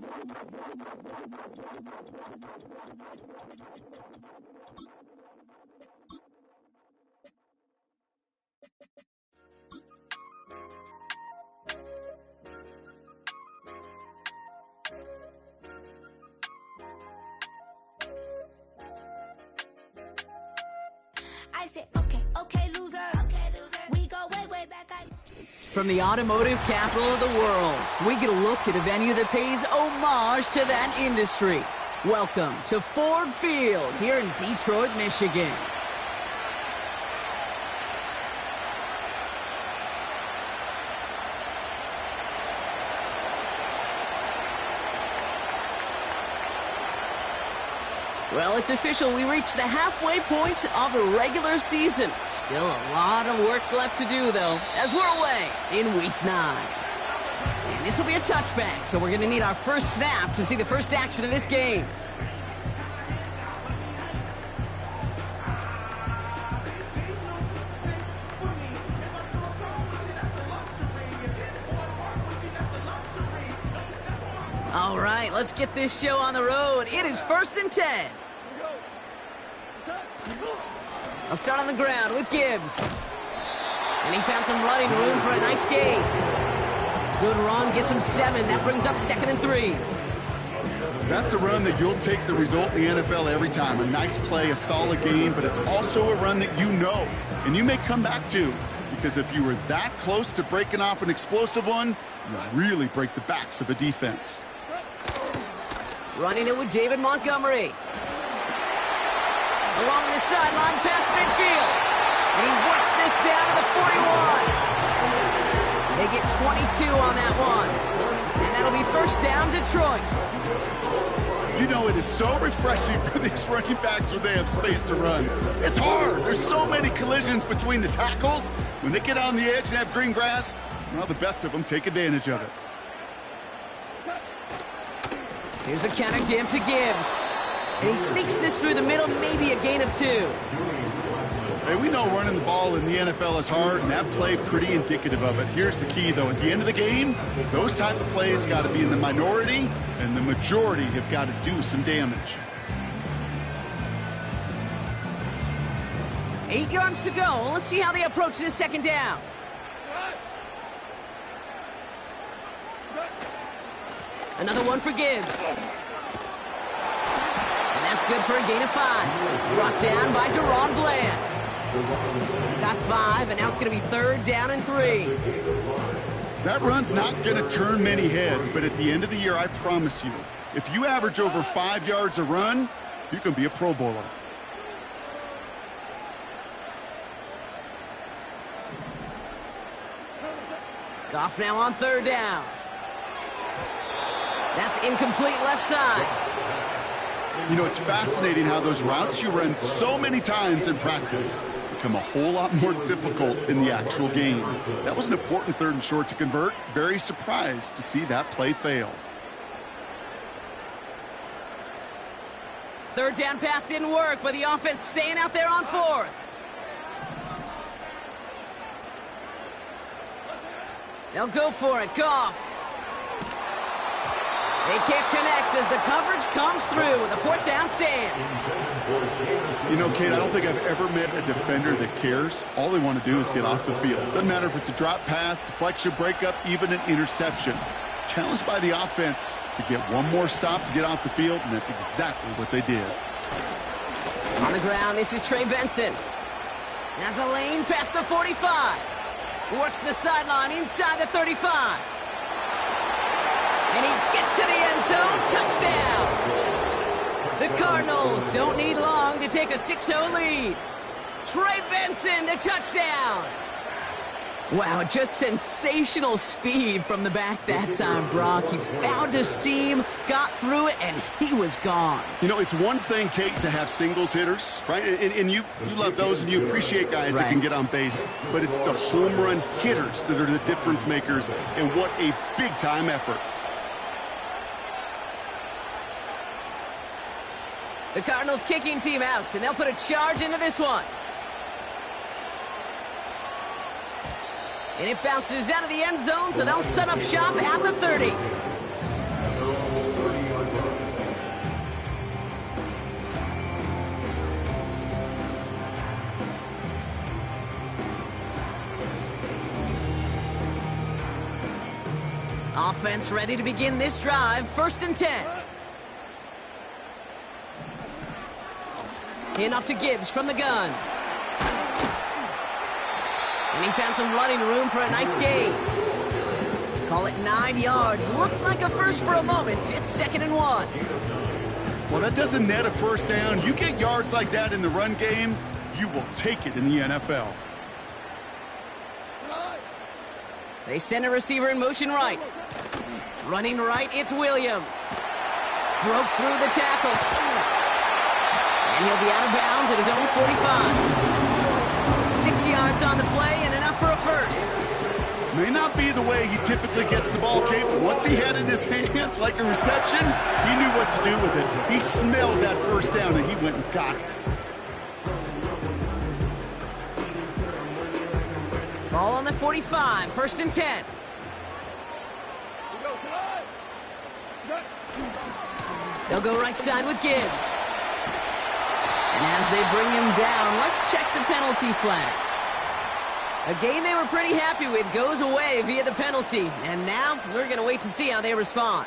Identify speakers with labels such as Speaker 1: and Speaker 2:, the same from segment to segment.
Speaker 1: I said, okay, loser. We go way back.
Speaker 2: From the automotive capital of the world, we get a look at a venue that pays homage to that industry. Welcome to Ford Field here in Detroit, Michigan. Well, it's official. We reached the halfway point of the regular season. Still a lot of work left to do, though, as we're away in Week 9. And this will be a touchback, so we're going to need our first snap to see the first action of this game. All right, let's get this show on the road. It is 1st and 10. I'll start on the ground with Gibbs. And he found some running room for a nice gain. Good run, gets him 7. That brings up 2nd and 3.
Speaker 3: That's a run that you'll take the result in the NFL every time. A nice play, a solid game, but it's also a run that you know and you may come back to. Because if you were that close to breaking off an explosive one, you really break the backs of a defense.
Speaker 2: Running it with David Montgomery. Along the sideline past midfield. And he works this down to the 41. They get 22 on that one. And that'll be 1st down, Detroit.
Speaker 3: You know, it is so refreshing for these running backs when they have space to run. It's hard. There's so many collisions between the tackles. When they get on the edge and have green grass, well, the best of them take advantage of it.
Speaker 2: Here's a counter give to Gibbs. And he sneaks this through the middle, maybe a gain of 2.
Speaker 3: Hey, we know running the ball in the NFL is hard, and that play pretty indicative of it. Here's the key, though. At the end of the game, those type of plays got to be in the minority, and the majority have got to do some damage.
Speaker 2: 8 yards to go. Let's see how they approach this 2nd down. Another one for Gibbs. And that's good for a gain of 5. Brought down by Deron Bland. He got 5, and now it's going to be 3rd down and 3.
Speaker 3: That run's not going to turn many heads, but at the end of the year, I promise you, if you average over 5 yards a run, you can be a Pro Bowler.
Speaker 2: Goff now on 3rd down. That's incomplete left side.
Speaker 3: You know, it's fascinating how those routes you run so many times in practice become a whole lot more difficult in the actual game. That was an important 3rd and short to convert. Very surprised to see that play fail.
Speaker 2: 3rd down pass didn't work, but the offense staying out there on 4th. They'll go for it. Goff. They can't connect as the coverage comes through with a 4th down stand.
Speaker 3: You know, Kate, I don't think I've ever met a defender that cares. All they want to do is get off the field. Doesn't matter if it's a drop pass, deflection, breakup, even an interception. Challenged by the offense to get one more stop to get off the field, and that's exactly what they did.
Speaker 2: On the ground, this is Trey Benson. Has a lane past the 45. Works the sideline inside the 35. And he gets to the end zone. Touchdown. The Cardinals don't need long to take a 6-0 lead. Trey Benson, the touchdown. Wow, just sensational speed from the back that time, Brock. He found a seam, got through it, and he was gone.
Speaker 3: You know, it's one thing, Kate, to have singles hitters, right? And you love those, and you appreciate guys that can get on base. But it's the home run hitters that are the difference makers, and what a big-time effort.
Speaker 2: The Cardinals kicking team out, and they'll put a charge into this one. And it bounces out of the end zone, so they'll set up shop at the 30. Offense ready to begin this drive. 1st and 10. In off to Gibbs from the gun. And he found some running room for a nice gain. Call it 9 yards. Looked like a first for a moment. It's 2nd and 1.
Speaker 3: Well, that doesn't net a first down. You get yards like that in the run game, you will take it in the NFL.
Speaker 2: They send a receiver in motion right. Running right, it's Williams. Broke through the tackle. And he'll be out of bounds at his own 45. 6 yards on the play and enough for a first.
Speaker 3: May not be the way he typically gets the ball, Kate, but once he had it in his hands like a reception, he knew what to do with it. He smelled that first down, and he went and got it.
Speaker 2: Ball on the 45, 1st and 10. They'll go right side with Gibbs. And as they bring him down, let's check the penalty flag. A game they were pretty happy with goes away via the penalty. And now we're going to wait to see how they respond.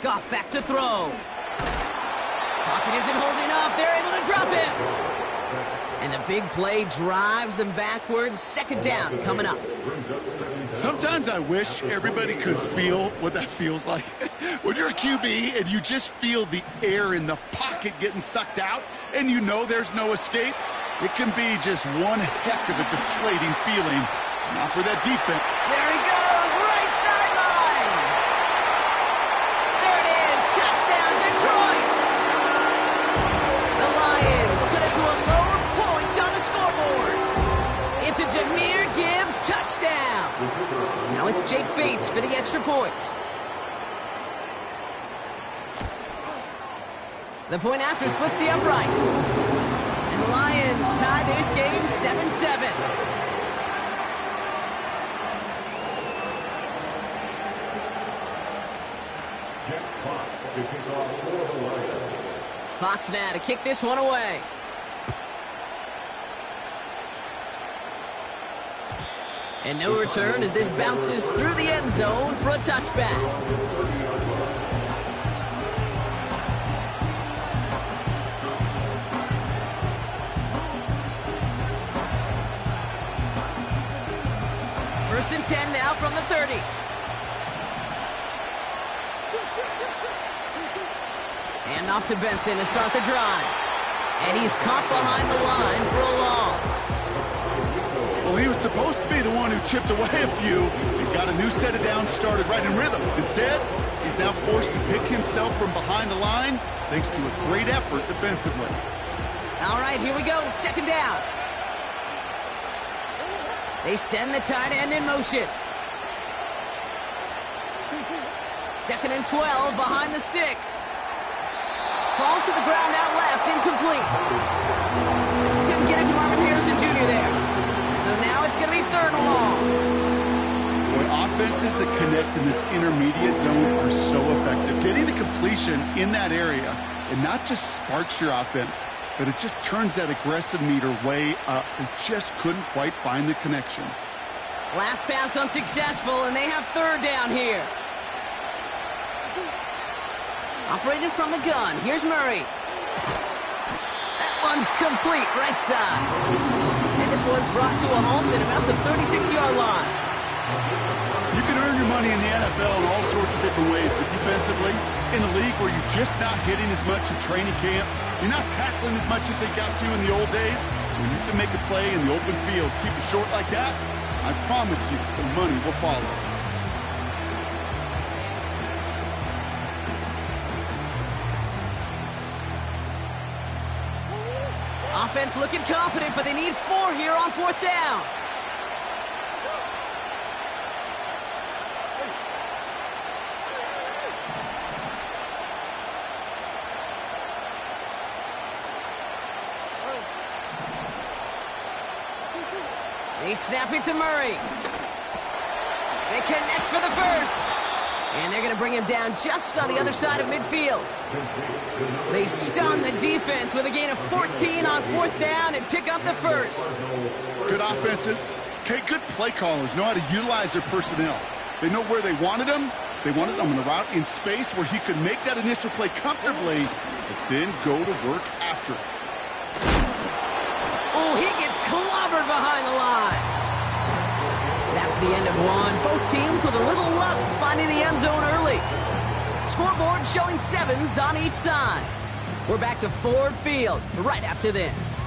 Speaker 2: Goff back to throw. Pocket isn't holding up. They're able to drop him. And the big play drives them backwards. 2nd down coming up.
Speaker 3: Sometimes I wish everybody could feel what that feels like. When you're a QB and you just feel the air in the pocket getting sucked out and you know there's no escape, it can be just one heck of a deflating feeling. Not for that defense.
Speaker 2: There he goes, right sideline. There it is, touchdown Detroit. The Lions put it to a lower point on the scoreboard. It's a Jahmyr Gibbs touchdown. Now it's Jake Bates for the extra point. The point after splits the uprights. And the Lions tie this game 7-7. Fox now to kick this one away. And no return as this bounces through the end zone for a touchback. First and 10 now from the 30. And off to Benson to start the drive. And he's caught behind the line for a loss.
Speaker 3: Well, he was supposed to be the one who chipped away a few and got a new set of downs started right in rhythm. Instead, he's now forced to pick himself from behind the line thanks to a great effort defensively.
Speaker 2: All right, here we go. 2nd down. They send the tight end in motion. 2nd and 12 behind the sticks. Falls to the ground out left, incomplete. Just couldn't get it to Marvin Harrison Jr. there. So now it's going to be 3rd and long.
Speaker 3: Boy, offenses that connect in this intermediate zone are so effective. Getting to completion in that area, it not just sparks your offense, but it just turns that aggressive meter way up. They just couldn't quite find the connection.
Speaker 2: Last pass unsuccessful, and they have 3rd down here. Operating from the gun, here's Murray. That one's complete, right side. And this one's brought to a halt at about the 36-yard line.
Speaker 3: You can earn your money in the NFL in all sorts of different ways, but defensively, in a league where you're just not hitting as much in training camp, you're not tackling as much as they got to in the old days, when you can make a play in the open field, keep it short like that, I promise you some money will follow.
Speaker 2: Offense looking confident, but they need 4 here on 4th down. They snap it to Murray. They connect for the first. And they're going to bring him down just on the other side of midfield. They stun the defense with a gain of 14 on 4th down and pick up the first.
Speaker 3: Good offenses. Okay, good play callers know how to utilize their personnel. They know where they wanted them. They wanted them on the route in space where he could make that initial play comfortably, but then go to work after it.
Speaker 2: Oh, he gets clobbered behind the line. That's the end of one. Both teams with a little luck finding the end zone early. Scoreboard showing 7s on each side. We're back to Ford Field right after this.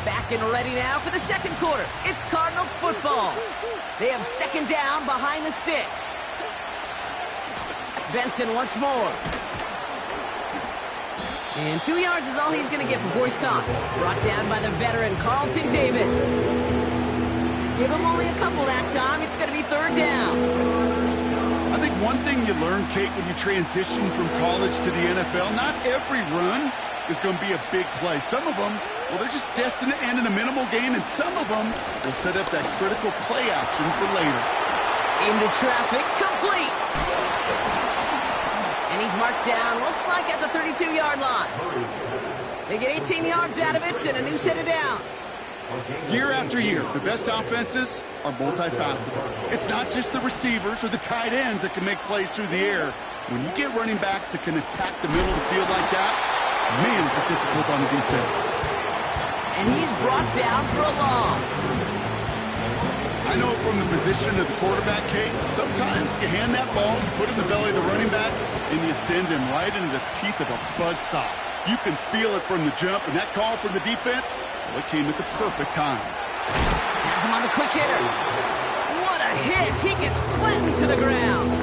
Speaker 2: Back and ready now for the second quarter. It's Cardinals football. They have 2nd down behind the sticks. Benson once more. And 2 yards is all he's going to get before he's caught. Brought down by the veteran, Carlton Davis. Give him only a couple that time. It's going to be 3rd down.
Speaker 3: I think one thing you learn, Kate, when you transition from college to the NFL, not every run is going to be a big play. Some of them, well, they're just destined to end in a minimal gain, and some of them will set up that critical play action for later.
Speaker 2: Into traffic, complete. And he's marked down, looks like at the 32-yard line. They get 18 yards out of it and a new set of downs.
Speaker 3: Year after year, the best offenses are multifaceted. It's not just the receivers or the tight ends that can make plays through the air. When you get running backs that can attack the middle of the field like that, man, is it difficult on the defense.
Speaker 2: And he's brought down for a loss.
Speaker 3: I know from the position of the quarterback, Kate, sometimes you hand that ball, you put it in the belly of the running back, and you send him right into the teeth of a buzzsaw. You can feel it from the jump, and that call from the defense, well, it came at the perfect time.
Speaker 2: Has him on the quick hitter. What a hit! He gets flattened to the ground.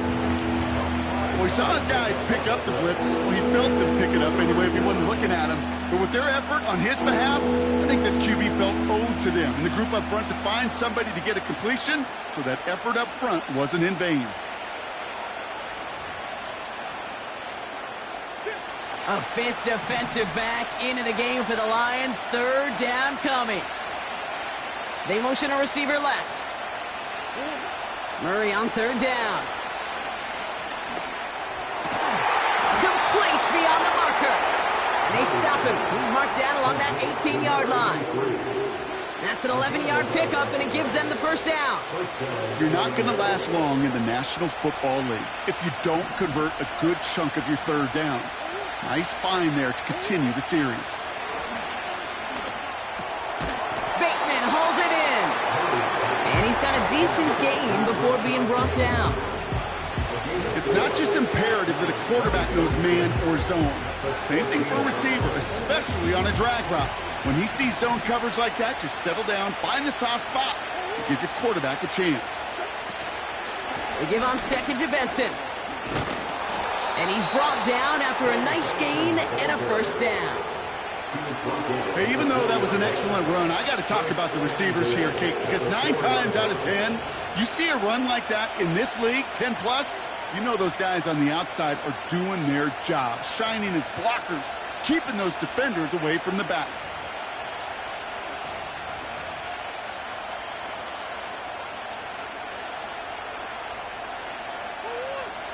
Speaker 3: Well, he saw his guys pick up the blitz. Well, he felt them pick it up anyway if he wasn't looking at him. But with their effort on his behalf, I think this QB felt owed to them and the group up front to find somebody to get a completion, so that effort up front wasn't in vain.
Speaker 2: A 5th defensive back into the game for the Lions. 3rd down coming. They motion a receiver left. Murray on 3rd down. Complete beyond the marker. And they stop him. He's marked down along that 18-yard line. That's an 11-yard pickup, and it gives them the 1st down.
Speaker 3: You're not going to last long in the National Football League if you don't convert a good chunk of your 3rd downs. Nice find there to continue the series.
Speaker 2: Bateman hauls it in. And he's got a decent gain before being brought down.
Speaker 3: It's not just imperative that a quarterback knows man or zone. Same thing for a receiver, especially on a drag route. When he sees zone coverage like that, just settle down, find the soft spot, and give your quarterback a chance.
Speaker 2: They give on 2nd to Benson. And he's brought down after a nice gain and a 1st down.
Speaker 3: Hey, even though that was an excellent run, I got to talk about the receivers here, Kate, because 9 times out of 10, you see a run like that in this league, 10+, you know those guys on the outside are doing their job, shining as blockers, keeping those defenders away from the back.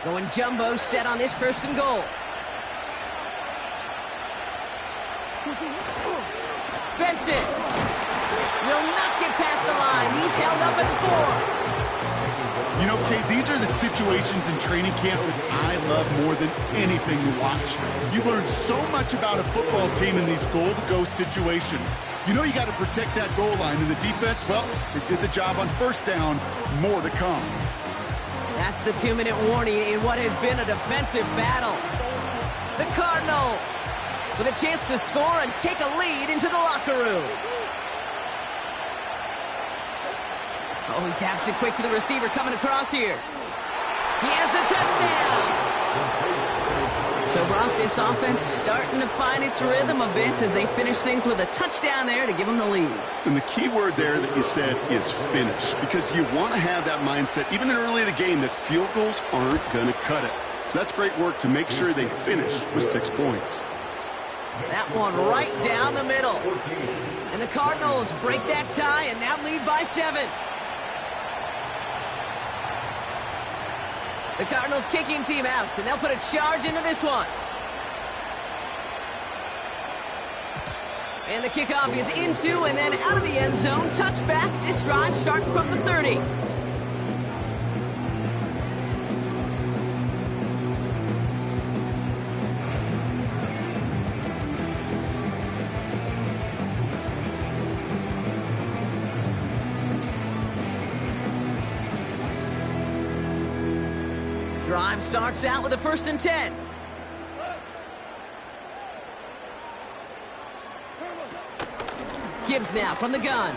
Speaker 2: Going jumbo set on this 1st and goal. Benson will not get past the line. He's held up at the 4.
Speaker 3: You know, Kate, these are the situations in training camp that I love more than anything to watch. You learn so much about a football team in these goal-to-go situations. You know you got to protect that goal line, and the defense, well, they did the job on 1st down. More to come.
Speaker 2: That's the 2-minute warning in what has been a defensive battle. The Cardinals with a chance to score and take a lead into the locker room. Oh, he taps it quick to the receiver coming across here. He has the touchdown. So, Brock, this offense starting to find its rhythm a bit as they finish things with a touchdown there to give them the lead.
Speaker 3: And the key word there that you said is finish, because you want to have that mindset, even early in the game, that field goals aren't going to cut it. So that's great work to make sure they finish with 6 points.
Speaker 2: That one right down the middle. And the Cardinals break that tie and now lead by 7. The Cardinals kicking team out, and they'll put a charge into this one. And the kickoff is into and then out of the end zone. Touchback. This drive starting from the 30. Drive starts out with a 1st and 10. Gibbs now from the gun.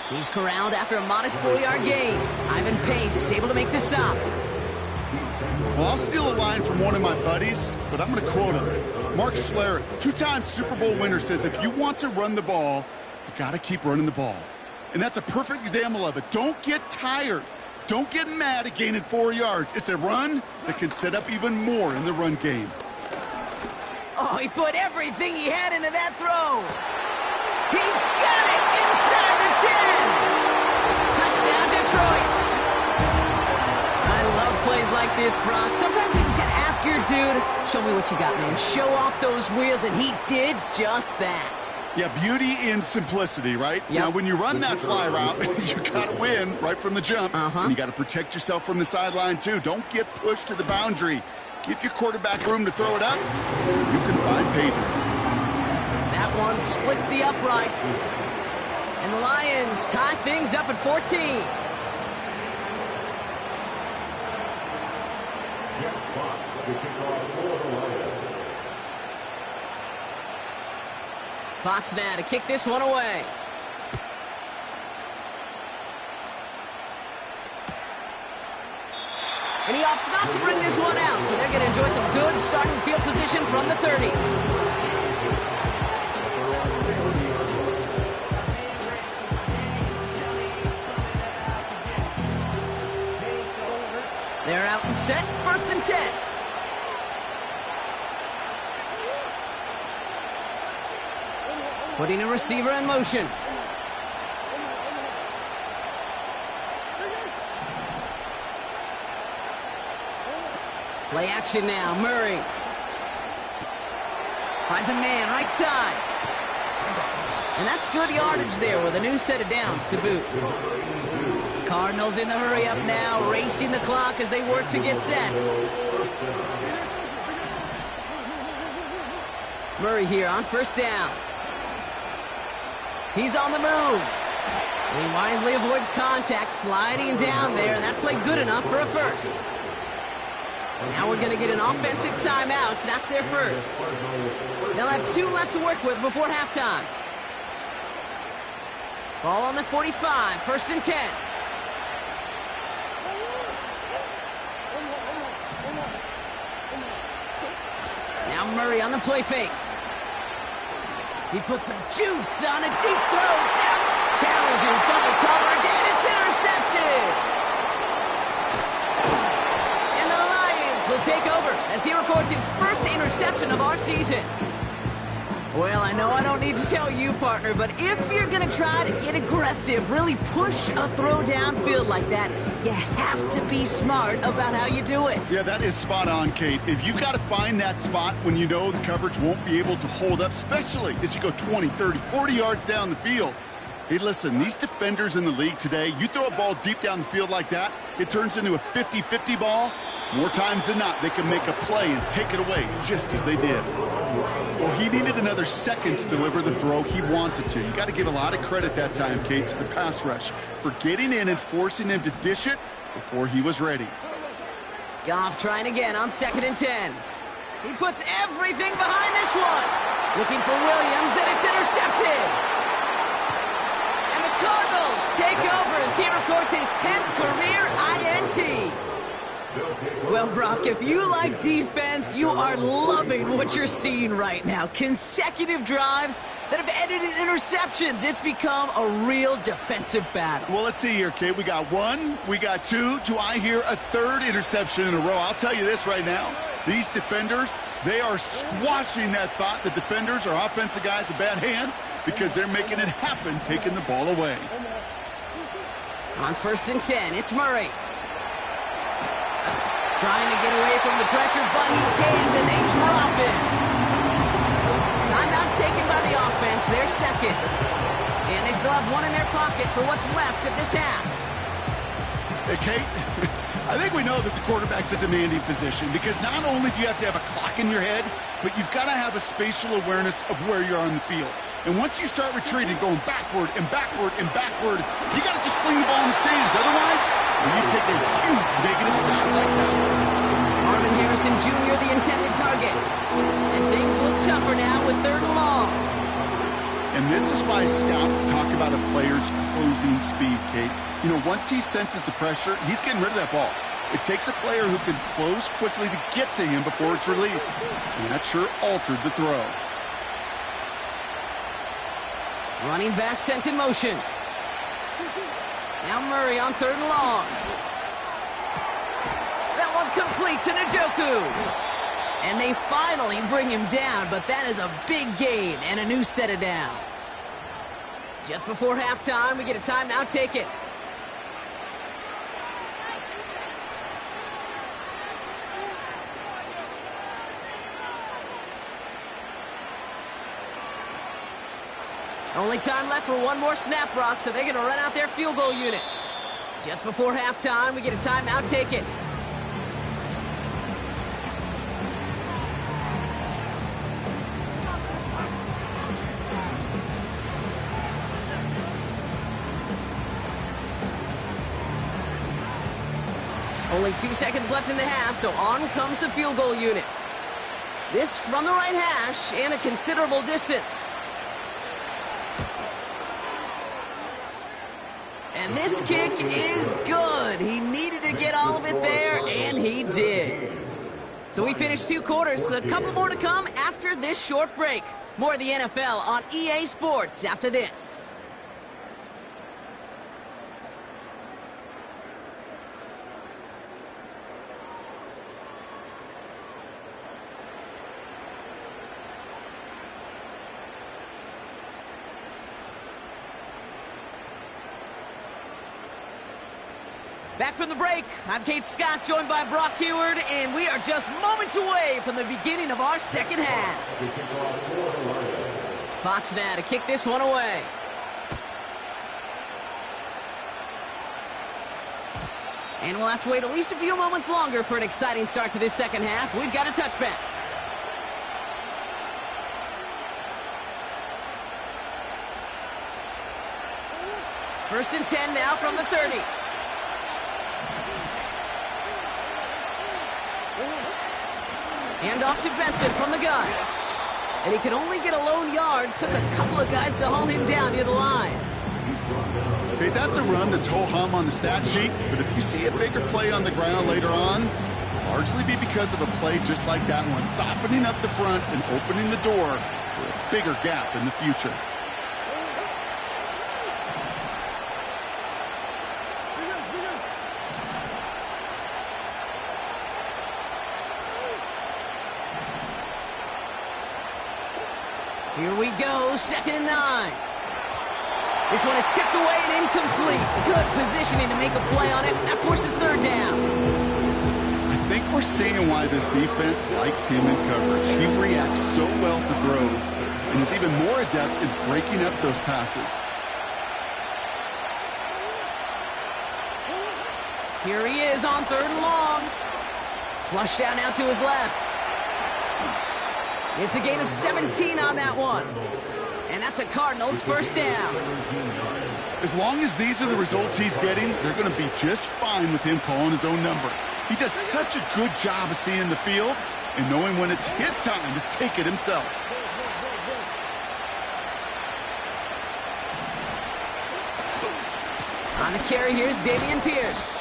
Speaker 2: He's corralled after a modest 4-yard gain. Ivan Pace able to make the stop.
Speaker 3: Well, I'll steal a line from one of my buddies, but I'm going to quote him. Mark Schlereth, 2-time Super Bowl winner, says if you want to run the ball, you got to keep running the ball. And that's a perfect example of it. Don't get tired. Don't get mad at gaining 4 yards. It's a run that can set up even more in the run game.
Speaker 2: Oh, he put everything he had into that throw. He's got it inside the 10. Touchdown, Detroit. I love plays like this, Brock. Sometimes you just got to ask your dude, show me what you got, man. Show off those wheels, and he did just that.
Speaker 3: Yeah, beauty in simplicity, right?
Speaker 2: Yep.
Speaker 3: Now, when you run that fly route, you got to win right from the jump. And you got to protect yourself from the sideline, too. Don't get pushed to the boundary. Give your quarterback room to throw it up. You can find pay dirt.
Speaker 2: That one splits the uprights. And the Lions tie things up at 14. Fox now to kick this one away. And he opts not to bring this one out, so they're going to enjoy some good starting field position from the 30. They're out and set, 1st and 10. Putting a receiver in motion. Play action now, Murray. Finds a man, right side. And that's good yardage there with a new set of downs to boot. Cardinals in the hurry up now, racing the clock as they work to get set. Murray here on 1st down. He's on the move. And he wisely avoids contact, sliding down there, and that played good enough for a 1st. Now we're going to get an offensive timeout, so that's their 1st. They'll have 2 left to work with before halftime. Ball on the 45, 1st and 10. Now Murray on the play fake. He puts some juice on a deep throw. Down. Challenges double coverage, and it's intercepted. And the Lions will take over as he records his 1st interception of our season. Well, I know I don't need to tell you, partner, but if you're going to try to get aggressive, really push a throw downfield like that, you have to be smart about how you do it.
Speaker 3: Yeah, that is spot on, Kate. If you've got to find that spot when you know the coverage won't be able to hold up, especially as you go 20, 30, 40 yards down the field. Hey, listen, these defenders in the league today, you throw a ball deep down the field like that, it turns into a 50-50 ball. More times than not, they can make a play and take it away, just as they did. Well, he needed another second to deliver the throw he wanted to. You got to give a lot of credit that time, Kate, to the pass rush for getting in and forcing him to dish it before he was ready.
Speaker 2: Goff trying again on 2nd and 10. He puts everything behind this one. Looking for Williams, and it's intercepted. And the Cardinals take over as he records his 10th career INT. Well, Brock, if you like defense, you are loving what you're seeing right now. Consecutive drives that have ended in interceptions. It's become a real defensive battle.
Speaker 3: Well, let's see here, Kate. We got 1, we got 2. Do I hear a 3rd interception in a row? I'll tell you this right now. These defenders, They are squashing that thought the defenders or offensive guys have bad hands because they're making it happen, taking the ball away.
Speaker 2: On 1st and 10, it's Murray. Trying to get away from the pressure, but he can't, and they drop it. Timeout taken by the offense, their second. And they still have one in their pocket for what's left of this half.
Speaker 3: Hey, Kate, I think we know that the quarterback's a demanding position because not only do you have to have a clock in your head, but you've got to have a spatial awareness of where you're on the field. And once you start retreating, going backward and backward and backward, you got to just sling the ball in the stands. Otherwise, you take a huge negative step like that.
Speaker 2: Marvin Harrison Jr., the intended target. And things look tougher now with 3rd and long.
Speaker 3: And this is why scouts talk about a player's closing speed, Kate. You know, once he senses the pressure, he's getting rid of that ball. It takes a player who can close quickly to get to him before it's released. And that sure altered the throw.
Speaker 2: Running back sent in motion. Now Murray on 3rd and long. That one complete to Njoku. And they finally bring him down, but that is a big gain and a new set of downs. Just before halftime, we get a timeout taken. Only time left for one more snap, Brock, so they're going to run out their field goal unit. Just before halftime, we get a timeout taken. Only 2 seconds left in the half, so on comes the field goal unit. This from the right hash and a considerable distance. And this kick is good. He needed to get all of it there, and he did. So we finished 2 quarters. A couple more to come after this short break. More of the NFL on EA Sports after this. Back from the break, I'm Kate Scott, joined by Brock Heward, and we are just moments away from the beginning of our second half. Fox now to kick this one away. And we'll have to wait at least a few moments longer for an exciting start to this second half. We've got a touchback. First and 10 now from the 30. Hand off to Benson from the gun. And he could only get a lone yard. Took a couple of guys to haul him down near the line.
Speaker 3: Okay, that's a run that's ho-hum on the stat sheet, but if you see a bigger play on the ground later on, largely be because of a play just like that one, softening up the front and opening the door for a bigger gap in the future.
Speaker 2: Here we go, 2nd and 9. This one is tipped away and incomplete. Good positioning to make a play on it. That forces 3rd down.
Speaker 3: I think we're seeing why this defense likes him in coverage. He reacts so well to throws and is even more adept in breaking up those passes.
Speaker 2: Here he is on 3rd and long. Flush down now to his left. It's a gain of 17 on that one. And that's a Cardinals first down.
Speaker 3: As long as these are the results he's getting, they're going to be just fine with him calling his own number. He does such a good job of seeing the field and knowing when it's his time to take it himself.
Speaker 2: On the carry, here's Dameon Pierce.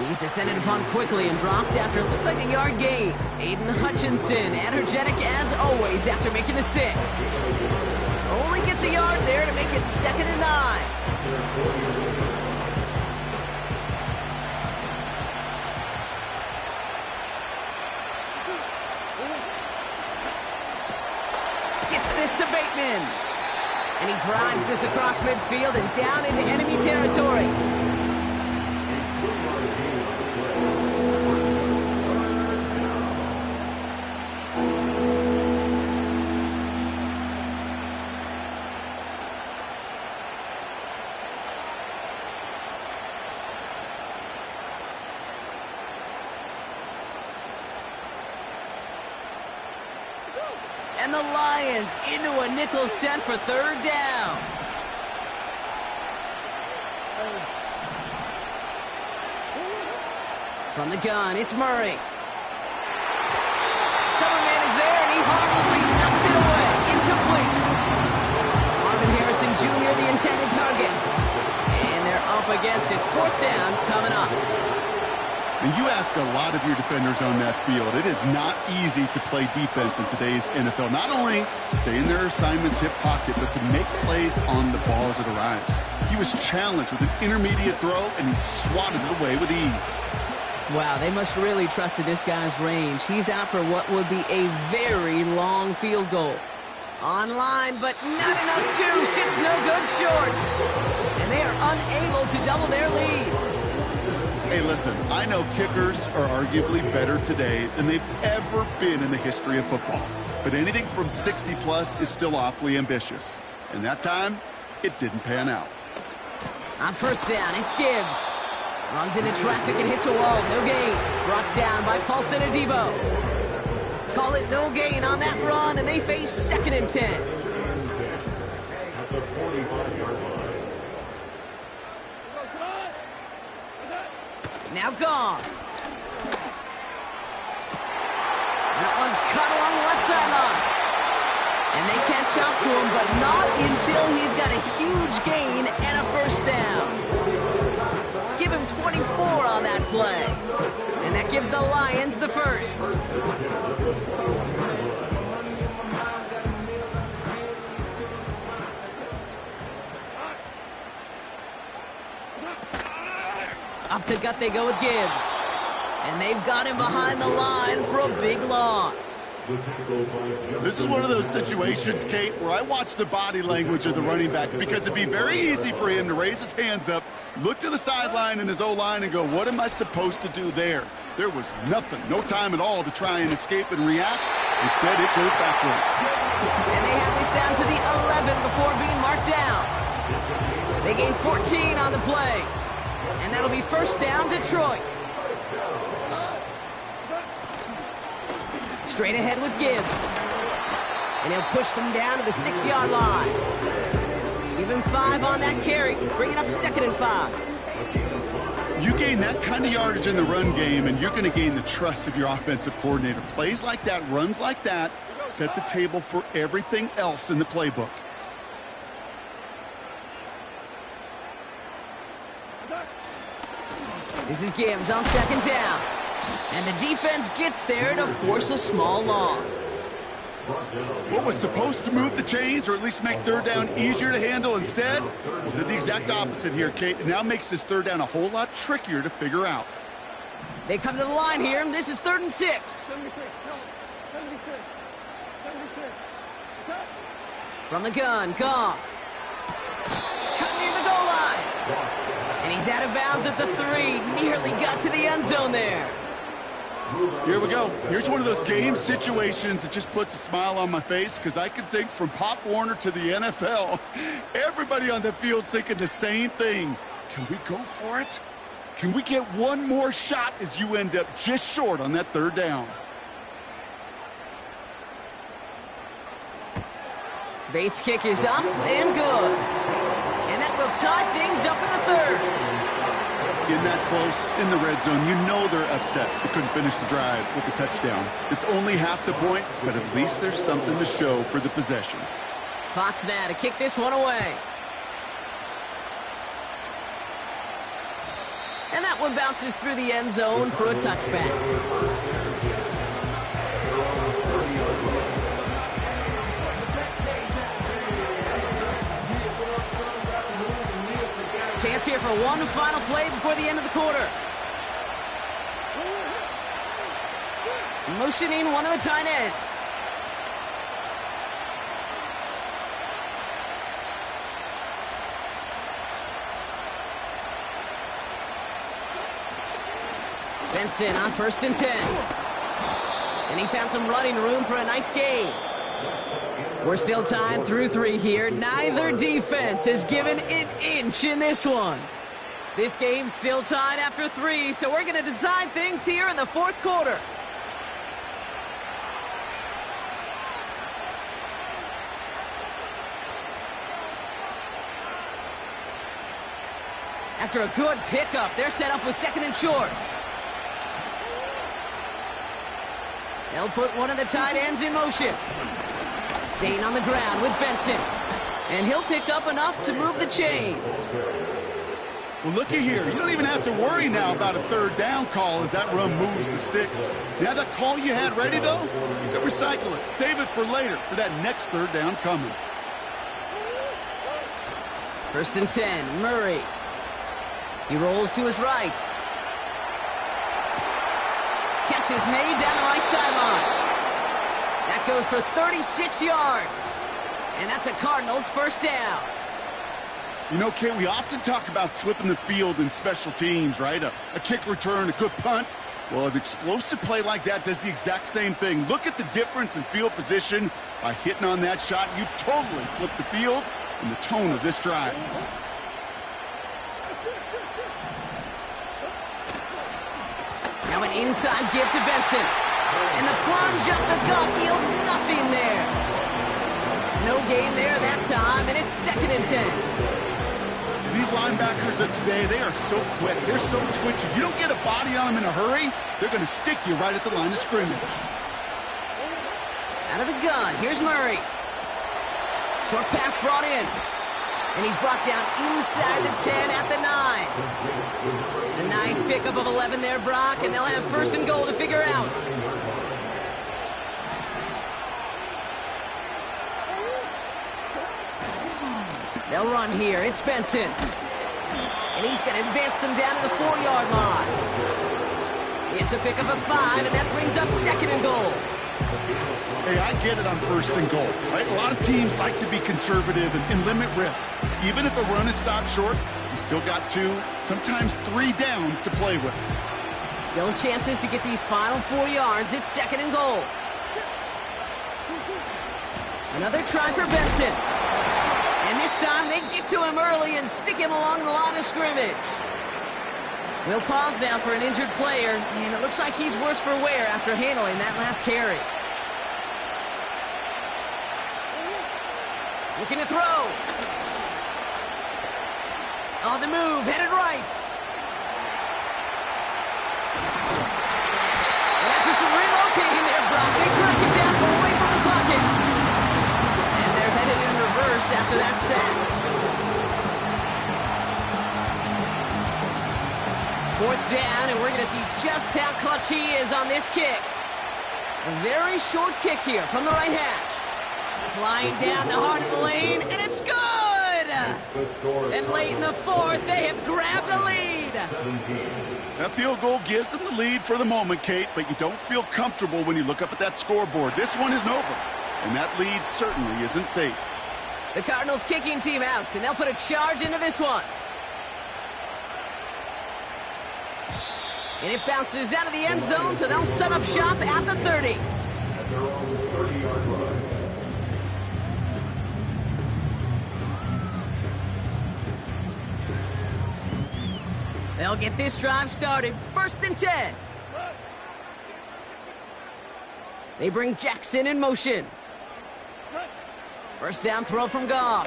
Speaker 2: He's descended upon quickly and dropped after it looks like a yard gain. Aiden Hutchinson, energetic as always after making the stick. Only gets a yard there to make it 2nd and 9. Bateman. And he drives this across midfield and down into enemy territory. And the Lions into a nickel set for third down. From the gun, it's Murray. Cover man is there, and he harmlessly knocks it away. Incomplete. Marvin Harrison Jr., the intended target. And they're up against it. Fourth down coming up.
Speaker 3: And you ask a lot of your defenders on that field. It is not easy to play defense in today's NFL. Not only stay in their assignment's hip pocket, but to make plays on the ball as it arrives. He was challenged with an intermediate throw, and he swatted it away with ease.
Speaker 2: Wow, they must really trust this guy's range. He's out for what would be a very long field goal. Online, but not enough juice. It's no good short. And they are unable to double their lead.
Speaker 3: Hey, listen, I know kickers are arguably better today than they've ever been in the history of football. But anything from 60-plus is still awfully ambitious. And that time, it didn't pan out.
Speaker 2: On first down, it's Gibbs. Runs into traffic and hits a wall. No gain. Brought down by Paulson Adebo. Call it no gain on that run, and they face 2nd and 10. Now gone. That one's cut along the left sideline. And they catch up to him, but not until he's got a huge gain and a first down. Give him 24 on that play. And that gives the Lions the first. Off the gut they go with Gibbs. And they've got him behind the line for a big loss.
Speaker 3: This is one of those situations, Kate, where I watch the body language of the running back because it'd be very easy for him to raise his hands up, look to the sideline in his O-line and go, what am I supposed to do there? There was nothing, no time at all to try and escape and react. Instead, it goes backwards.
Speaker 2: And they have this down to the 11 before being marked down. They gain 14 on the play. And that'll be first down, Detroit. Straight ahead with Gibbs. And he'll push them down to the 6-yard line. Give him 5 on that carry. Bring it up 2nd and 5.
Speaker 3: You gain that kind of yardage in the run game, and you're going to gain the trust of your offensive coordinator. Plays like that, runs like that, set the table for everything else in the playbook.
Speaker 2: This is Gibbs on 2nd down. And the defense gets there to force a small loss.
Speaker 3: What was supposed to move the chains, or at least make third down easier to handle instead? Well, did the exact opposite here, Kate. It now makes this third down a whole lot trickier to figure out.
Speaker 2: They come to the line here, and this is 3rd and 6. From the gun, Goff. Cut near the goal line. And he's out of bounds at the 3. Nearly got to the end zone there.
Speaker 3: Here we go. Here's one of those game situations that just puts a smile on my face because I can think from Pop Warner to the NFL, everybody on the field thinking the same thing. Can we go for it? Can we get one more shot as you end up just short on that third down?
Speaker 2: Bates' kick is up and good. And that will tie things up in the 3rd.
Speaker 3: In that close, in the red zone, you know they're upset. They couldn't finish the drive with a touchdown. It's only half the points, but at least there's something to show for the possession.
Speaker 2: Fox now to kick this one away. And that one bounces through the end zone for a touchback. Chance here for one final play before the end of the quarter. Motioning one of the tight ends. Benson on 1st and 10. And he found some running room for a nice gain. We're still tied through 3 here. Neither defense has given an inch in this one. This game's still tied after 3, so we're going to decide things here in the 4th quarter. After a good pickup, they're set up with 2nd and short. They'll put one of the tight ends in motion. Staying on the ground with Benson. And he'll pick up enough to move the chains.
Speaker 3: Well, looky here. You don't even have to worry now about a 3rd down call as that run moves the sticks. You have that call you had ready, though? You can recycle it. Save it for later for that next 3rd down coming.
Speaker 2: 1st and 10, Murray. He rolls to his right. Catch is made down the right sideline. That goes for 36 yards. And that's a Cardinals 1st down.
Speaker 3: You know, Kate, we often talk about flipping the field in special teams, right? A kick return, a good punt. Well, an explosive play like that does the exact same thing. Look at the difference in field position by hitting on that shot. You've totally flipped the field and the tone of this drive.
Speaker 2: Now an inside give to Benson. And the plunge up the gut yields nothing there. No gain there that time, and it's 2nd and 10.
Speaker 3: These linebackers of today, they are so quick. They're so twitchy. You don't get a body on them in a hurry, they're going to stick you right at the line of scrimmage.
Speaker 2: Out of the gun, here's Murray. Short pass brought in. And he's brought down inside the 10 at the 9. A nice pickup of 11 there, Brock, and they'll have 1st and goal to figure out. They'll run here. It's Benson. And he's going to advance them down to the 4-yard line. It's a pickup of 5, and that brings up 2nd and goal.
Speaker 3: Hey, I get it on 1st and goal, right? A lot of teams like to be conservative and limit risk. Even if a run is stopped short, you still got 2, sometimes 3 downs to play with.
Speaker 2: Still chances to get these final 4 yards. It's 2nd and goal. Another try for Benson. And this time they get to him early and stick him along the line of scrimmage. We'll pause now for an injured player, and it looks like he's worse for wear after handling that last carry. Looking to throw. On the move, headed right. And after some relocating there, Brock, they track him down away from the pocket. And they're headed in reverse after that sack. 4th down, and we're going to see just how clutch he is on this kick. A very short kick here from the right hash. Flying down the heart of the lane, and it's good! And late in the 4th, they have grabbed the lead.
Speaker 3: That field goal gives them the lead for the moment, Kate, but you don't feel comfortable when you look up at that scoreboard. This one isn't over, and that lead certainly isn't safe.
Speaker 2: The Cardinals kicking team out, and they'll put a charge into this one. And it bounces out of the end zone, so they'll set up shop at the 30.
Speaker 4: At their own 30-yard line.
Speaker 2: They'll get this drive started. 1st and 10. They bring Jackson in motion. 1st down throw from Goff.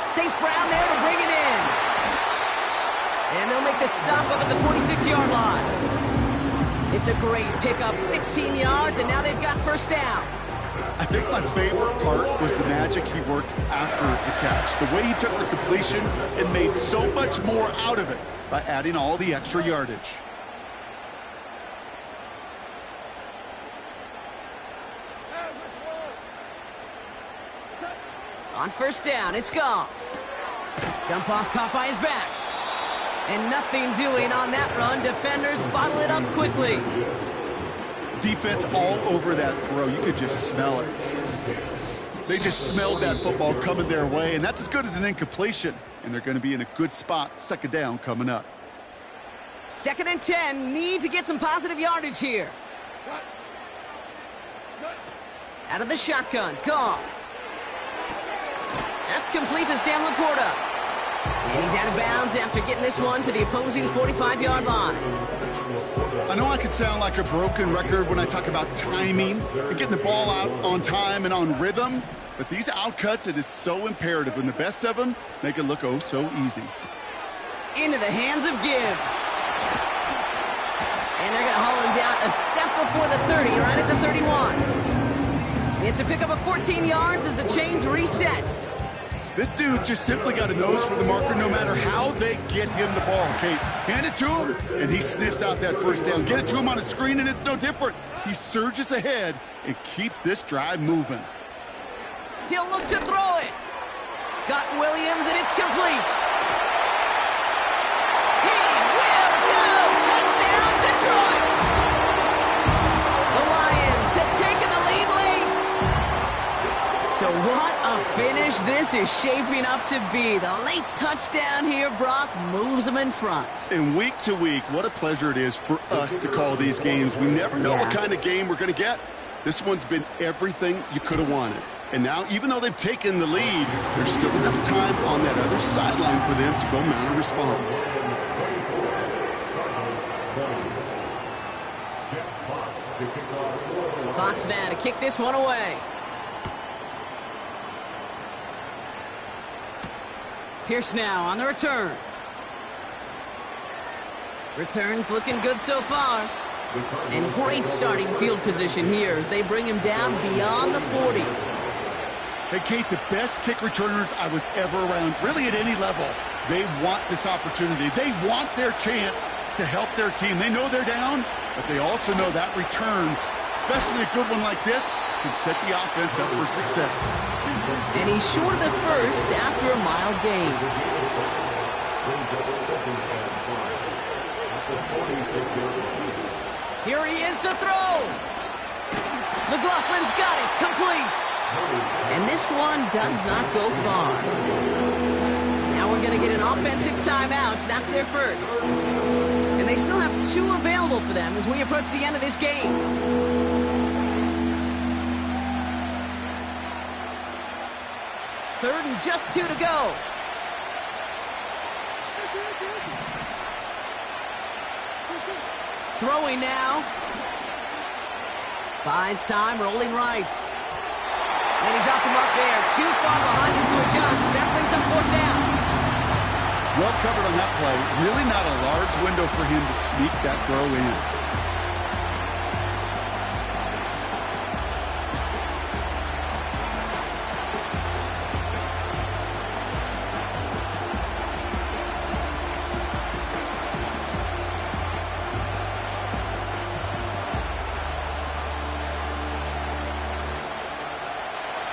Speaker 2: St. Brown there to bring it in. And they'll make the stop up at the 46-yard line. It's a great pickup, 16 yards, and now they've got 1st down.
Speaker 3: I think my favorite part was the magic he worked after the catch. The way he took the completion and made so much more out of it by adding all the extra yardage.
Speaker 2: On 1st down, it's Goff. Dump off caught by his back. And nothing doing on that run. Defenders bottle it up quickly.
Speaker 3: Defense all over that throw. You could just smell it. They just smelled that football coming their way, and that's as good as an incompletion. And they're going to be in a good spot. 2nd down coming up.
Speaker 2: 2nd and 10, need to get some positive yardage here. Out of the shotgun, Goff. That's complete to Sam Laporta. And he's out of bounds after getting this one to the opposing 45-yard line.
Speaker 3: I know I could sound like a broken record when I talk about timing and getting the ball out on time and on rhythm, but these outcuts, it is so imperative, and the best of them make it look oh so easy.
Speaker 2: Into the hands of Gibbs. And they're going to haul him down a step before the 30, right at the 31. It's a pickup of 14 yards as the chains reset.
Speaker 3: This dude just simply got a nose for the marker no matter how they get him the ball, Kate. Hand it to him, and he sniffs out that first down. Get it to him on a screen, and it's no different. He surges ahead and keeps this drive moving.
Speaker 2: He'll look to throw it. Got Williams, and it's complete. He will go. Touchdown, Detroit. The Lions have taken the lead late. So what a finish this is shaping up to be. The late touchdown here, Brock, moves them in front.
Speaker 3: And week to week, what a pleasure it is for us to call these games. We never know what kind of game we're going to get. This one's been everything you could have wanted. And now, even though they've taken the lead, there's still enough time on that other sideline for them to go mount a response.
Speaker 2: Fox now to kick this one away. Pierce now on the return. Returns looking good so far. And great starting field position here as they bring him down beyond the 40.
Speaker 3: Hey, Kate, the best kick returners I was ever around, really at any level, they want this opportunity. They want their chance to help their team. They know they're down, but they also know that return, especially a good one like this, can set the offense up for success.
Speaker 2: And he's short of the first after a mile gain. Here he is to throw. McLaughlin's got it, complete. And this one does not go far. Now we're going to get an offensive timeout. That's their first. And they still have 2 available for them as we approach the end of this game. Third and just 2 to go. Throwing now. Buys time, rolling right. And he's off the mark there. Too far behind him to adjust. That brings him 4th down.
Speaker 3: Well covered on that play. Really not a large window for him to sneak that throw in.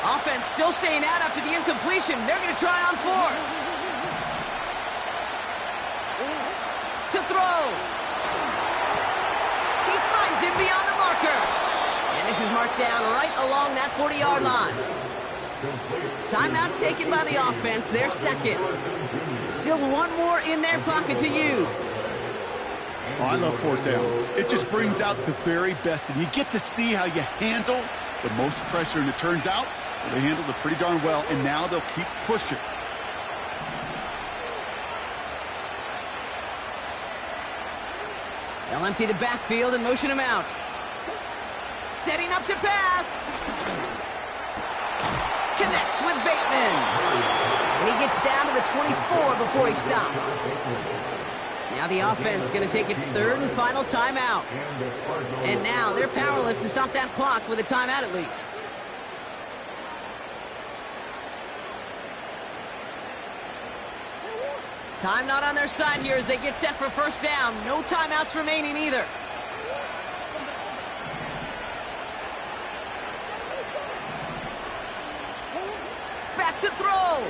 Speaker 2: Offense still staying out after the incompletion. They're going to try on 4th. To throw. He finds him beyond the marker. And this is marked down right along that 40-yard line. Timeout taken by the offense. Their second. Still 1 more in their pocket to use.
Speaker 3: Oh, I love 4th downs. It just brings out the very best. And you get to see how you handle the most pressure. And it turns out they handled it pretty darn well. And now they'll keep pushing.
Speaker 2: They'll empty the backfield and motion him out. Setting up to pass. Connects with Bateman. And he gets down to the 24 before he stopped. Now the offense going to take its 3rd and final timeout. And now they're powerless to stop that clock with a timeout at least. Time not on their side here as they get set for 1st down. No timeouts remaining either. Back to throw.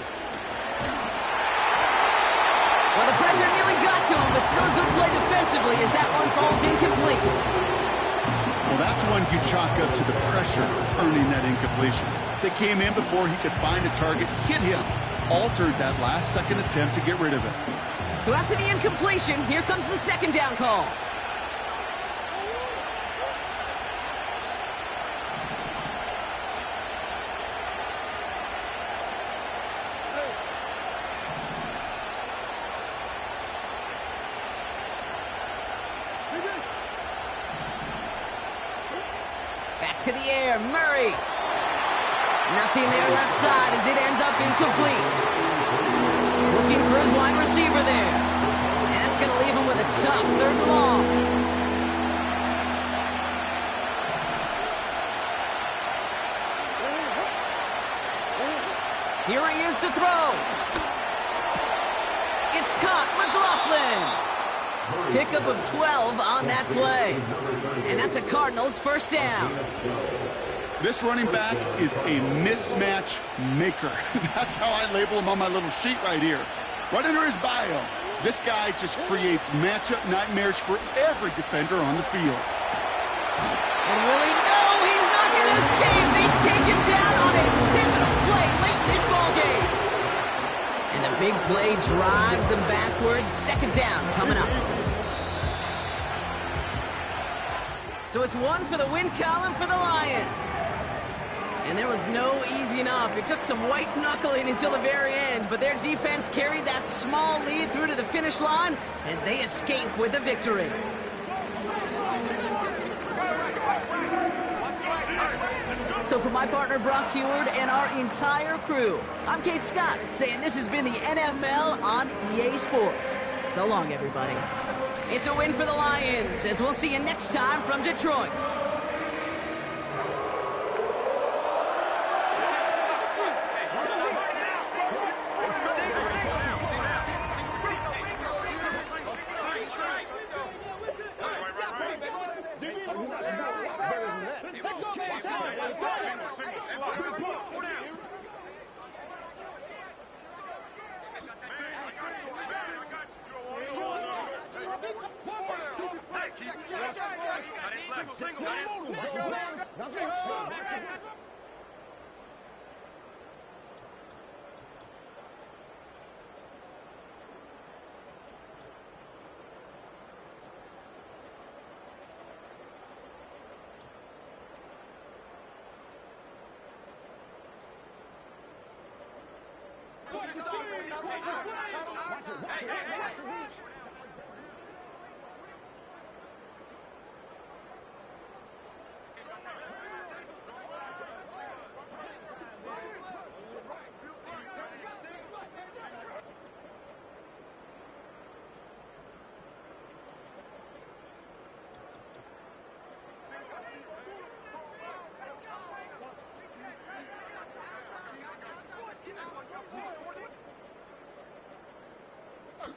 Speaker 2: Well, the pressure nearly got to him, but still a good play defensively as that one falls incomplete.
Speaker 3: Well, that's one you chalk up to the pressure earning that incompletion. They came in before he could find a target, hit him, altered that last-second attempt to get rid of it.
Speaker 2: So after the incompletion, here comes the second down call. Back to the air, Murray. Nothing there left side as it ends up incomplete. Looking for his wide receiver there. And that's going to leave him with a tough 3rd and long. Here he is to throw. It's caught, McLaughlin. Pickup of 12 on that play. And that's a Cardinals 1st down.
Speaker 3: This running back is a mismatch maker. That's how I label him on my little sheet right here. Right under his bio, this guy just creates matchup nightmares for every defender on the field.
Speaker 2: And Willie, no, he's not going to escape. They take him down on a pivotal play late in this ballgame. And the big play drives them backwards. 2nd down coming up. So it's 1 for the win column for the Lions. And there was no easing up. It took some white knuckling until the very end, but their defense carried that small lead through to the finish line as they escape with a victory. So for my partner Brock Heward and our entire crew, I'm Kate Scott saying this has been the NFL on EA Sports. So long, everybody. It's a win for the Lions, as we'll see you next time from Detroit.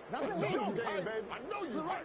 Speaker 5: That's a game, baby. I know you're right.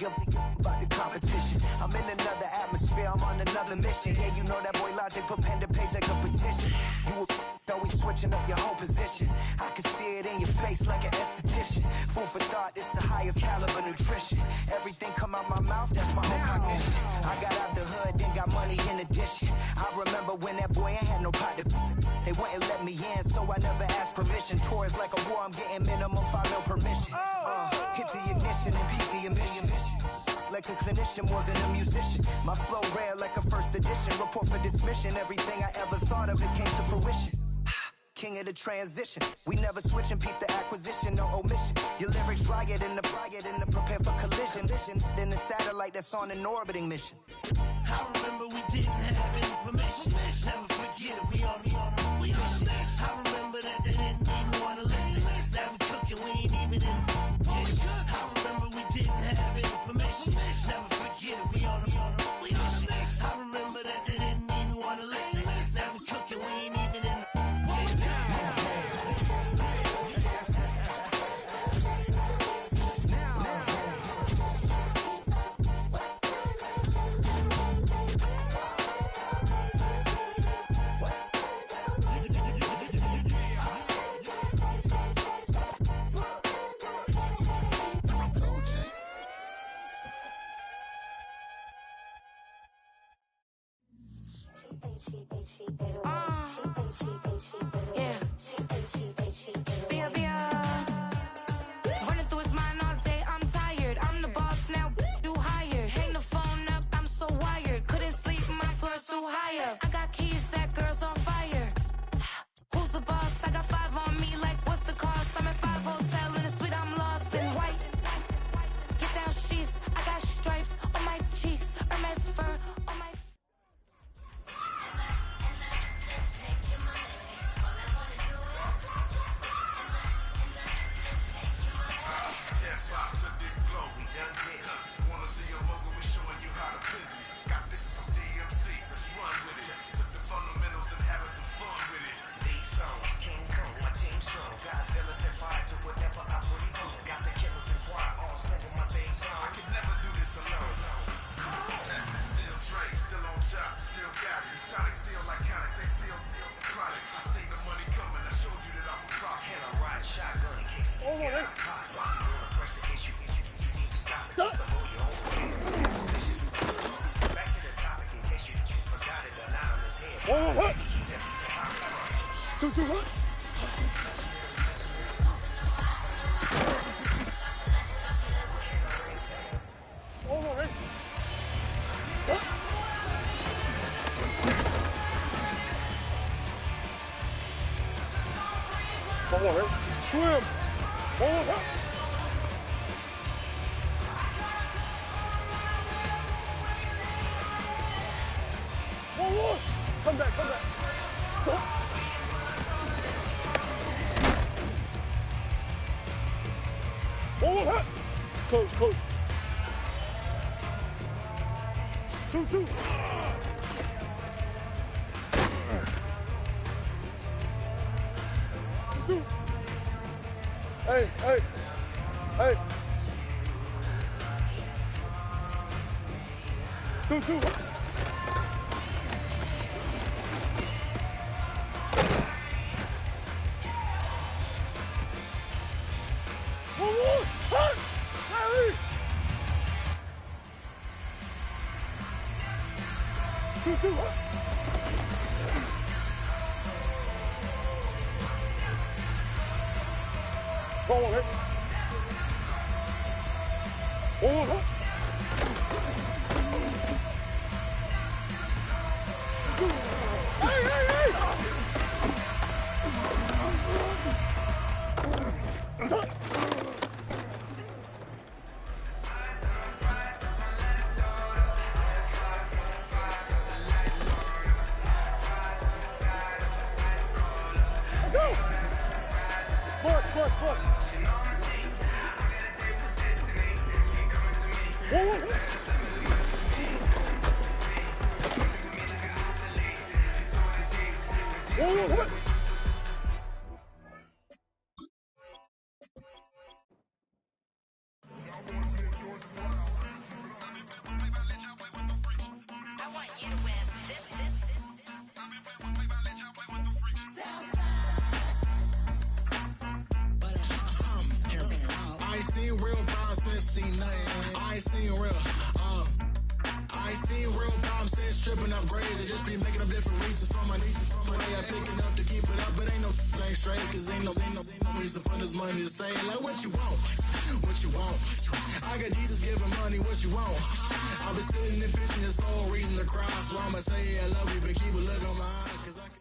Speaker 6: give about the competition. I'm in another atmosphere, I'm on another mission. Yeah, you know that boy Logic put pen to page like a petition. You always switching up your whole position. I can see it in your face like an esthetician. Food for thought, it's the highest caliber nutrition. Everything come out my mouth, that's my own cognition. I got out the hood, then got money in addition. I remember when that boy ain't had no pot to. They wouldn't let me in, so I never asked permission. Tours like a war, I'm getting minimum 5 mil permission. Hit the ignition and beat the emission. Like a clinician more than a musician. My flow rare like a first edition. Report for dismission. Everything I ever thought of, it came to fruition. King of the transition. We never switch and peep the acquisition, no omission. Your lyrics drier than the prepare for collision. Then the satellite that's on an orbiting mission.
Speaker 7: I remember we didn't have any permission. Never forget it, we on a mission. I remember that they didn't even want to listen. Now we cooking, we ain't even in the kitchen. I remember we didn't have any permission. Never forget it, we on a mission. I remember that they didn't even want to listen. Now we cooking, we ain't even in the kitchen.
Speaker 1: Running through his mind all day, I'm tired. I'm the boss now, do higher. Hang the phone up, I'm so wired. Couldn't sleep, my floor's too high up. I got keys, that girl's on fire. Who's the boss? I got 5 on me, like what's the cost? I'm at 5 hotel in a suite, I'm lost in white. Get down sheets, I got stripes on my cheeks. Hermes fur on my
Speaker 5: Swim! Whoa! Come back! Whoa! Close. 2. Hey! 2.
Speaker 7: I ain't seen real problems since seen nothing. I ain't seen real, I ain't seen real problems since stripping off grades. I just be making up different reasons for my nieces. For my day, I pick enough to keep it up, but ain't no thing straight, cause ain't no reason for this money to stay. Like, what you want? What you want? I got Jesus giving money, what you want? I've been sitting and pitching this for a reason to cry, so I'ma say I love you, but keep a look on my eye, cause I can.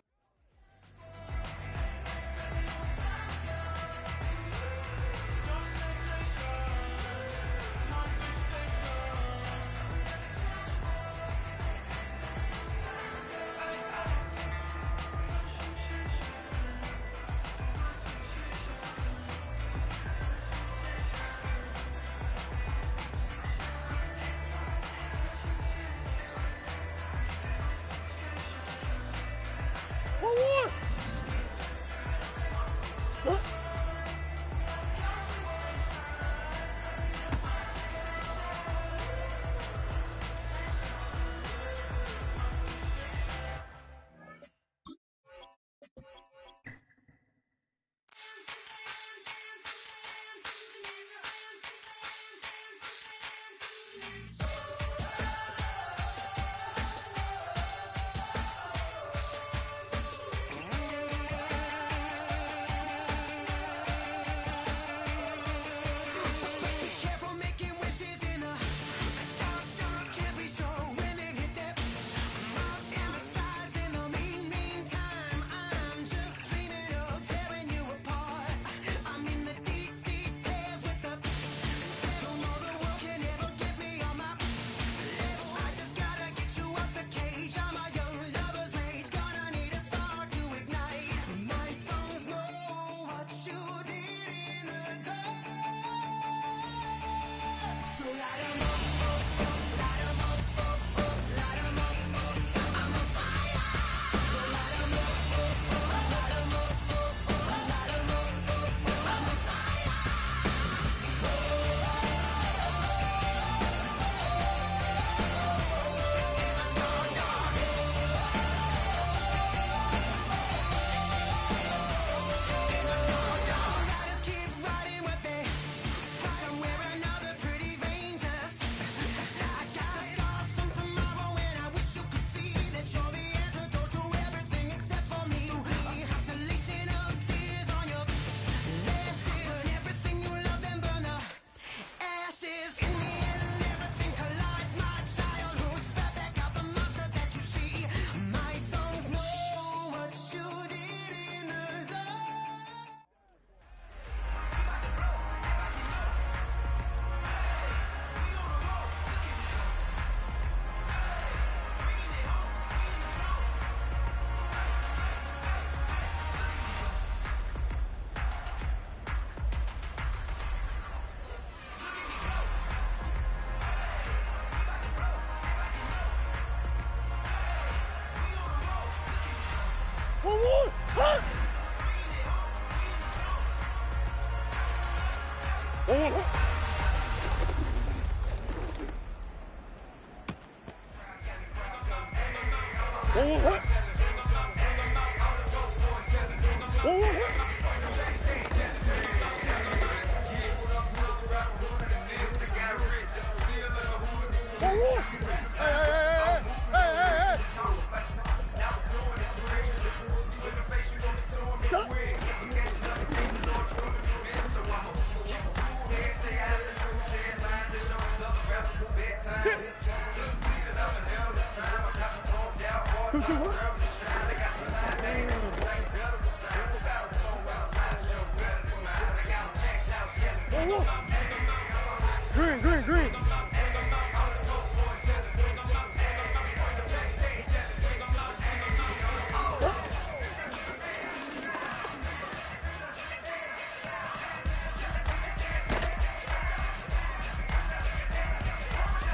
Speaker 5: Green.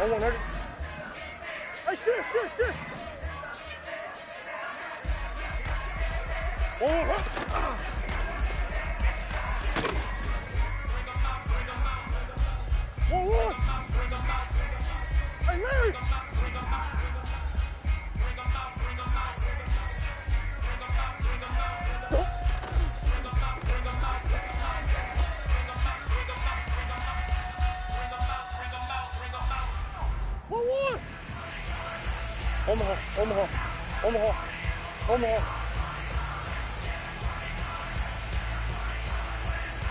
Speaker 5: I want her. Hey, shit. Whoa. Hey, Larry. Omaha, Omaha, Omaha, Omaha.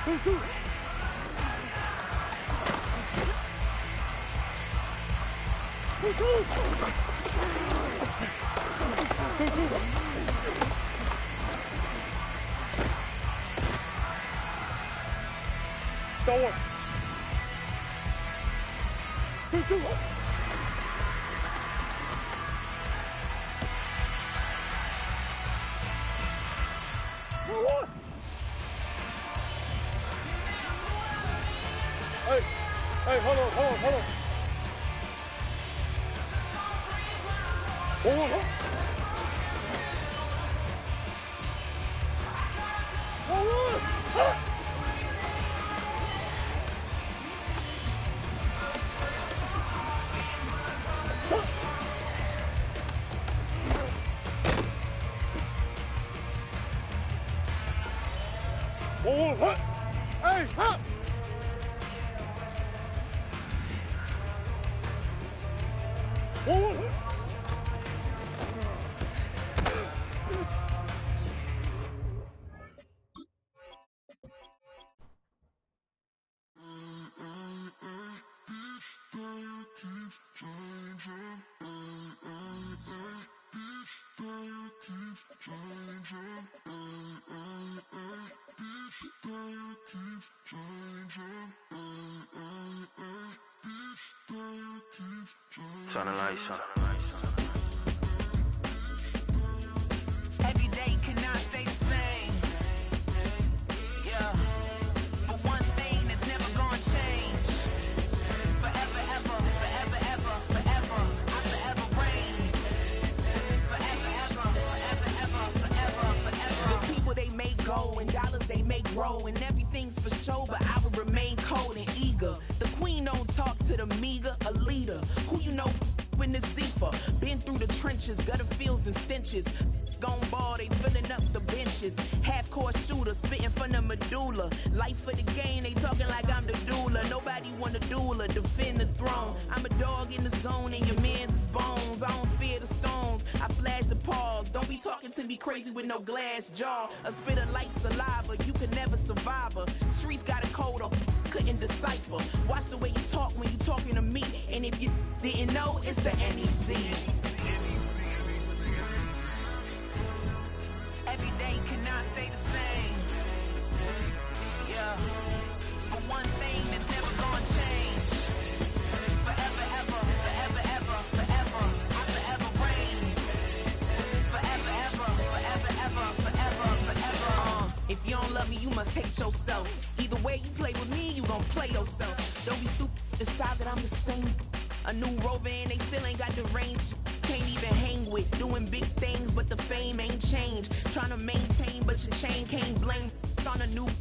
Speaker 5: 2-2. 2-2. 2-2. Going. 2-2. Hey, hold on. Hold on. Hey, huh?
Speaker 8: Turn the lights on.
Speaker 6: Every day cannot stay the same. Yeah. But one thing that's never gonna change. Forever, ever, forever, ever, forever. I forever reign. Forever, ever, forever, ever, forever, forever. The people they make go and dollars they make grow and everything's for show, but I will remain cold and eager. The queen don't talk to the meager, a leader. Who you know in the Zephyr? Been through the trenches, gutter fields and stenches. Gone ball, they filling up the benches. Half-court shooter, spitting from the medulla. Life for the game, they talking like I'm the doula. Nobody want a doula, defend the throne. I'm a dog in the zone and your man's is bones. I don't fear the stones, I flash the paws. Don't be talking to me crazy with no glass jaw. A spit of light saliva, you can never survive her. Streets got a code up, couldn't decipher. Watch the way you talk when you talking to me. And if you didn't know, it's the NEC. Every day cannot stay the same. Yeah. But one thing that's never gonna change. Forever, ever, forever, ever, forever. I forever reign. Forever, ever, forever, ever, forever, forever. If you don't love me, you must hate yourself. Either way you play with me, you gon' play yourself. Don't be stupid, decide that I'm the same. A new Rover and they still ain't got the range. Can't even hang with, doing big things, but the fame ain't changed. Trying to maintain, but your chain can't blame on a new plane.